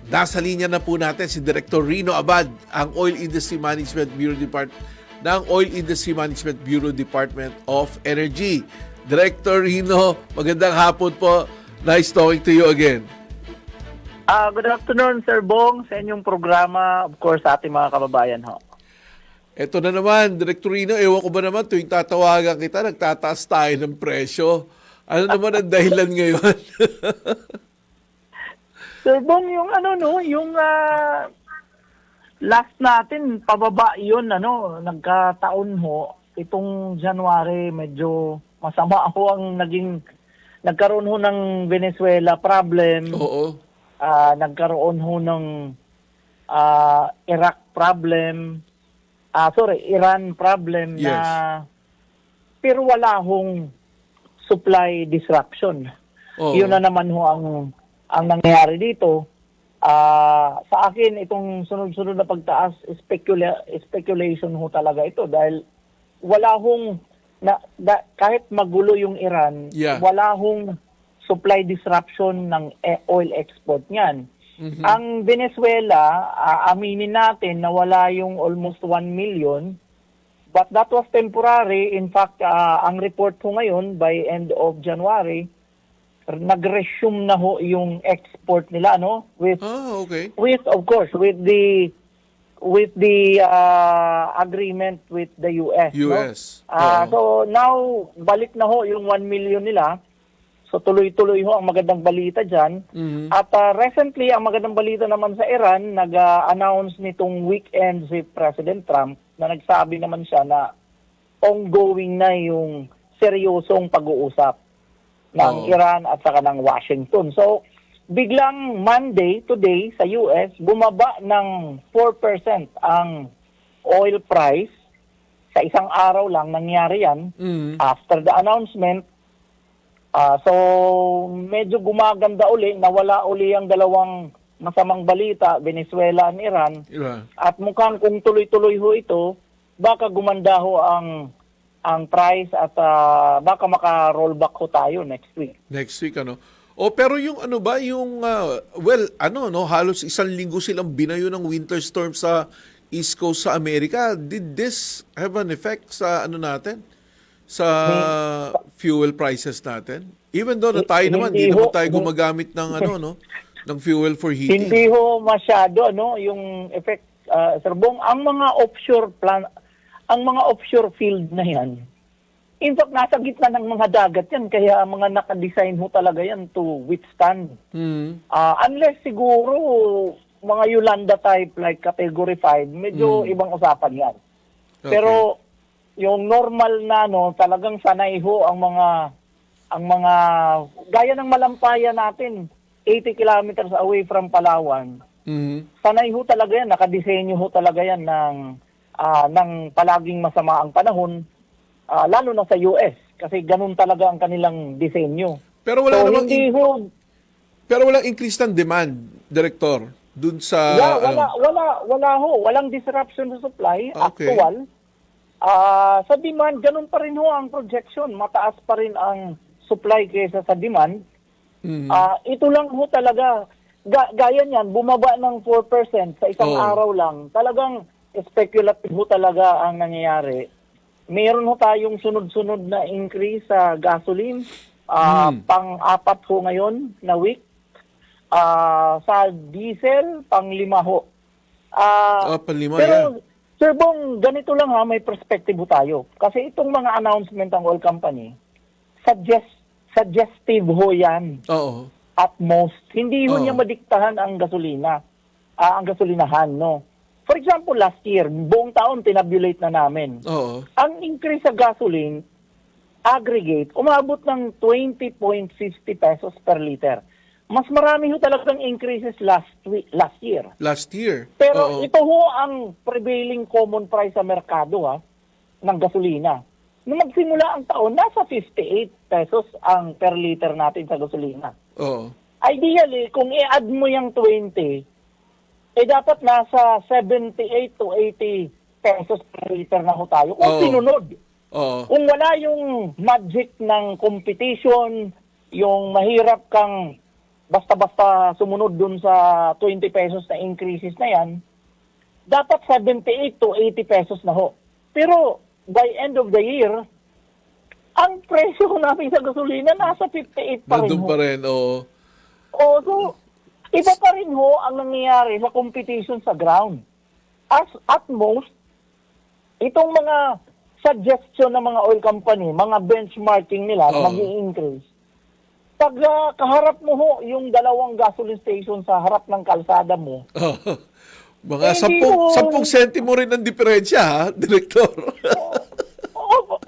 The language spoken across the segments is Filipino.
Nasa linya na po natin si Director Rino Abad, ang Oil Industry Management Bureau Department of Energy. Director Rino, magandang hapon po. Nice talking to you again. Good afternoon, Sir Bong, sa inyong programa, of course, sa ating mga kababayan ho. Ito na naman, Director Rino, ewan ko ba naman, tuwing tatawagan kita, nagtataas tayo ng presyo. Ano naman ang dahilan ngayon? Sir Bong, yung last natin, pababa yun, nagkataon ho, itong January, medyo masama ho ang nagkaroon ho ng Venezuela problem. Oo. Nagkaroon ho ng Iraq problem. Iran problem. Yes. Pero wala hong supply disruption. Oo. Yun na naman ho ang nangyayari dito. Sa akin, itong sunod-sunod na pagtaas, speculation ho talaga ito dahil wala hong, kahit magulo yung Iran, Yeah. wala hong supply disruption ng oil export niyan. Mhm. Ang Venezuela, aminin natin na wala yung almost 1 million, but that was temporary. In fact, ang report ho ngayon, by end of January, nag-resume na ho yung export nila, with Okay. of course with the agreement with the US. US. So now balik na ho yung 1 million nila. So tuloy-tuloy ho ang magandang balita diyan. Mhm. At recently ang magandang balita naman sa Iran, nag-announce nitong weekend si President Trump na nagsabi naman siya na ongoing na yung seryosong pag-uusap ng Iran at saka ng Washington. So, biglang Monday, today, sa US, bumaba ng 4% ang oil price. Sa isang araw lang nangyari yan. Mhm. After the announcement, so medyo gumaganda uli, nawala uli ang dalawang masamang balita, Venezuela at Iran. Iran. At mukhang kung tuloy-tuloy ho ito, baka gumanda ho ang price at baka maka-rollback ho tayo next week. Next week, ano? Pero yung halos isang linggo silang binayo ng winter storm sa East Coast sa Amerika. Did this have an effect sa natin? Sa fuel prices natin? Even though na tayo naman, hindi naman tayo gumagamit ng ng fuel for heating. Hindi ho masyado yung effect, Sir Bong. Ang mga offshore field na yan, in fact, nasa gitna ng mga dagat yan, kaya mga nakadesign ho talaga yan to withstand. Mhm. Unless siguro, mga Yolanda type like Category 5, medyo ibang usapan yan. Okay. Pero, yung normal na, talagang sanay ho ang mga, gaya ng Malampaya natin, 80 kilometers away from Palawan, Mhm. sanay ho talaga yan, nakadesenyo ho talaga yan ng palaging masama ang panahon, lalo na sa US, kasi ganun talaga ang kanilang disenyo. Pero wala So, namang hindi ho, pero walang increase ng demand, Director, dun sa wala ho, walang disruption sa supply, Okay. actual. Sa demand, ganun pa rin ho ang projection, mataas pa rin ang supply kaysa sa demand. Mhm. Ito lang ho talaga, gaya niyan, bumaba ng 4% sa isang araw lang. Talagang speculative ho talaga ang nangyayari. Meron ho tayong sunod-sunod na increase sa gasoline. Pang-apat ho ngayon na week. Sa diesel, pang-5 ho. Panlima Pero, yan. Sir Bong, ganito lang may perspective ho tayo. Kasi itong mga announcement ng oil company, suggestive ho yan. Oo. At most, hindi ho niya madiktahan ang gasolina, ang gasolinahan, For example, last year, buong taon, tinabulate na namin. Oo. Ang increase sa gasoline, aggregate, umabot ng 20.50 pesos per liter. Mas marami ho talagang increases last year. Last year. Oo. Pero ito ho ang prevailing common price sa merkado ng gasolina. Nung magsimula ang taon, nasa 58 pesos ang per liter natin sa gasolina. Oo. Ideally, kung i-add mo yung 20, dapat nasa 78 to 80 pesos per liter na ho tayo. Kung sinunod. Oo. Kung wala yung magic ng competition, yung mahirap kang basta-basta sumunod dun sa 20 pesos na increases na yan, dapat 78 to 80 pesos na ho. Pero by end of the year, ang presyo namin sa gasolina nasa 58 pa rin Nandun ho. pa rin, oo. So, iba pa rin ho ang nangyayari sa competition sa ground. At most, itong mga suggestion ng mga oil company, mga benchmarking nila, Oo. mag-i-increase. Pag kaharap mo ho yung dalawang gasoline station sa harap ng kalsada mo, Mga Hindi 10 mo- sentimo rin ang diferensya, ha, Direktor?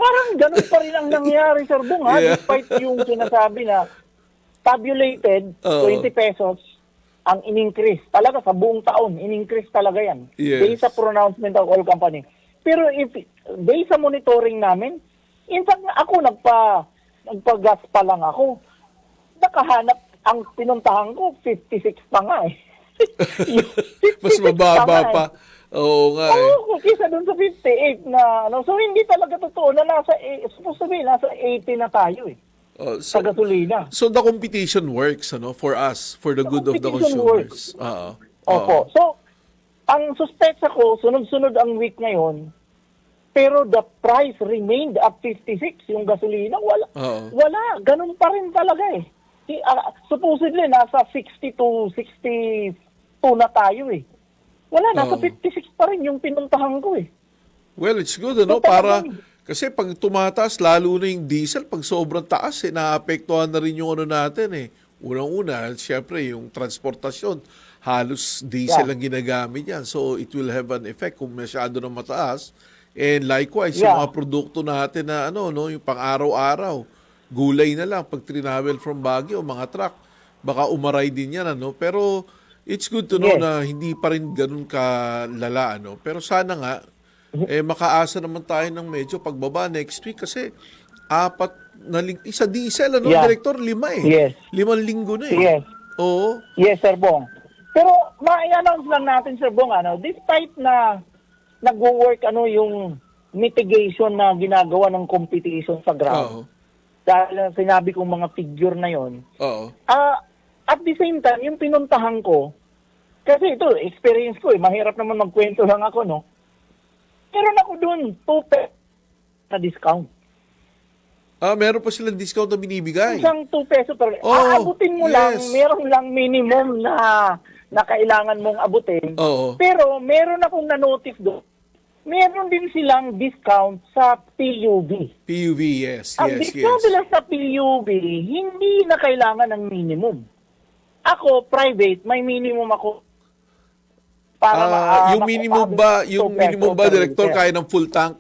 parang ganun pa rin ang nangyari, Sir Bong, ha? Yeah. Despite yung sinasabi na tabulated, Oo. 20 pesos ang in-increase. Talaga, sa buong taon, in-increase talaga yan. Yes. Based sa pronouncement ng oil company. Pero if based sa monitoring namin, in fact, ako nagpa-gas pa lang ako. Nakahanap, ang pinuntahan ko, 56 pa nga eh. Yung 56 Mas mababa nga eh. pa. Oo nga eh. Oo, kisa dun sa 58 na, so hindi talaga totoo na supposed to be, nasa 80 na tayo eh, Oh, sa gasolina. So the competition works, ano, for us, for the good of the competition consumers. Oo. Opo. So, ang suspects ko, sunod-sunod ang week ngayon, pero the price remained at 56, yung gasolina, Oo. wala, ganun pa rin talaga eh. Supposedly, nasa 60 to 62 na tayo eh. Wala, nasa Oo. 56 pa rin yung pinuntahan ko eh. Well, it's good, ano, So, para, talagang- kasi pag tumataas, lalo na yung diesel, pag sobrang taas, naapektuhan na rin yung ano natin eh. Unang-una, syempre, yung transportasyon, halos diesel Yeah. ang ginagamit yan. So, it will have an effect kung masyado na mataas. And likewise, Yeah. yung mga produkto natin na ano, no, yung pang-araw-araw, gulay na lang pag travel from Baguio, mga truck, baka umaray din yan, ano. Pero it's good to know Yes. na hindi pa rin ganun kalala, ano. Pero sana nga, makaasa naman tayo ng medyo pagbaba next week kasi isa diesel, ano, Yeah. Director, 5 eh. Yes. 5 linggo na eh. Yes. Oo. Yes, Sir Bong. Pero ma-announce lang natin, Sir Bong, despite na nag-work yung mitigation na ginagawa ng competition sa ground. Oo. Dahil sinabi kong mga figure na yon. Oo. At the same time, yung pinuntahan ko, kasi ito, experience ko mahirap naman magkwento lang ako, no? Meron ako dun, 2 na discount. Meron pa silang discount na binibigay. Isang 2 peso per... Oh, aabutin mo lang, yes. meron lang minimum na kailangan mong abutin. Oo. Pero meron akong na-notice doon. Meron din silang discount sa PUB. PUV, yes, Ang yes, discount yes. nila sa PUB, hindi na kailangan ng minimum. Ako, private, may minimum ako. Yung minimum ba, Director, kaya ng full tank?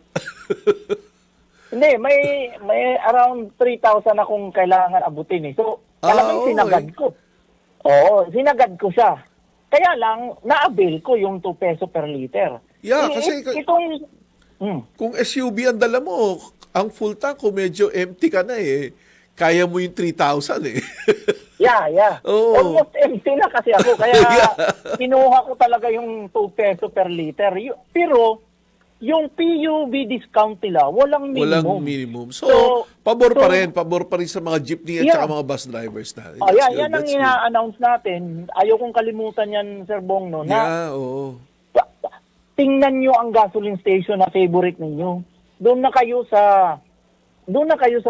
Hindi, may around 3,000 akong kailangan abutin eh. So, talagang okay. sinagad ko. Oo, sinagad ko siya. Kaya lang, na-avail ko yung 2 peso per liter. Yeah, kasi kung SUV ang dala mo, ang full tank kung medyo empty ka na eh, kaya mo yung 3,000 eh. Yeah. Oo. Almost empty na kasi ako. Kaya Yeah. kinuha ko talaga yung 2 peso per liter. Pero, yung PUB discount nila, walang minimum. Walang minimum. So, pabor pa rin sa mga jeepney at Yeah. saka mga bus drivers na. Yan ang ina-announce natin. Ayaw kong kalimutan yan, Sir Bong, no? Na Yeah, oo. tingnan nyo ang gasoline station na favorite ninyo. Doon na kayo sa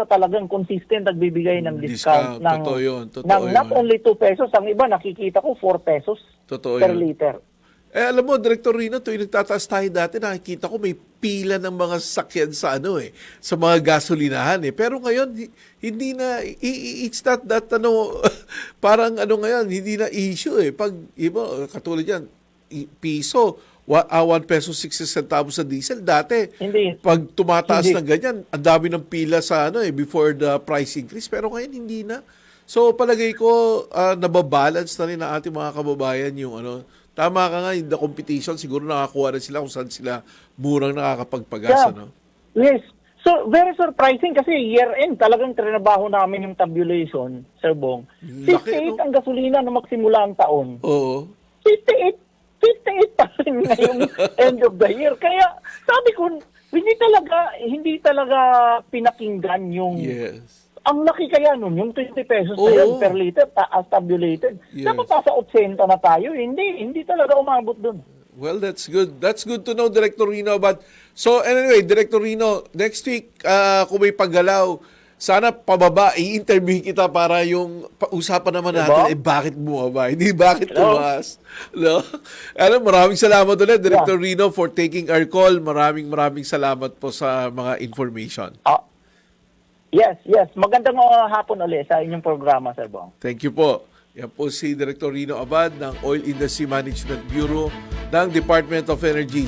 talagang consistent nagbibigay ng discount. Totoo yun. Not only 2 pesos, ang iba nakikita ko 4 pesos Totoo per yun. liter. Alam mo, Director Rino, tuwing nagtataas tayo dati, nakikita ko may pila ng mga sasakyan sa sa mga gasolinahan eh. Pero ngayon, hindi na, it's not that, parang ngayon, hindi na issue eh. Pag, iba, katulad yan, piso, 1 peso 60 centavos sa diesel. Dati, Hindi. pag tumataas Hindi. ng ganyan, ang dami ng pila sa before the price increase. Pero ngayon, hindi na. So, palagay ko, nababalance na rin ang ating mga kababayan yung tama ka nga, in the competition, siguro nakakuha rin sila kung saan sila murang nakakapagpagas. Yeah. Yes. So, very surprising kasi year-end talagang trinabaho namin yung tabulation, Sir Bong. Laki, 58 ang gasolina na magsimula ang taon. Oo. 58 pa rin ngayong end of the year. Kaya sabi ko, hindi talaga pinakinggan yung Yes. Ang laki kaya nun, yung 20 pesos na Oo. yan per liter, taas tabulated. Yes. Dapat nasa 80 na tayo. Hindi talaga umabot dun. Well, that's good. That's good to know, Director Rino. But, so anyway, Director Rino, next week, kung may paggalaw, sana pababa, i-interview kita para yung usapan naman natin, Diba? bakit bumaba, hindi bakit Hello? tumaas. No? Alam, maraming salamat ulit, Director Rino, for taking our call. Maraming salamat po sa mga information. Yes. Magandang hapon ulit sa inyong programa, Sir Bong. Thank you po. Yan po si Director Rino Abad ng Oil Industry Management Bureau ng Department of Energy.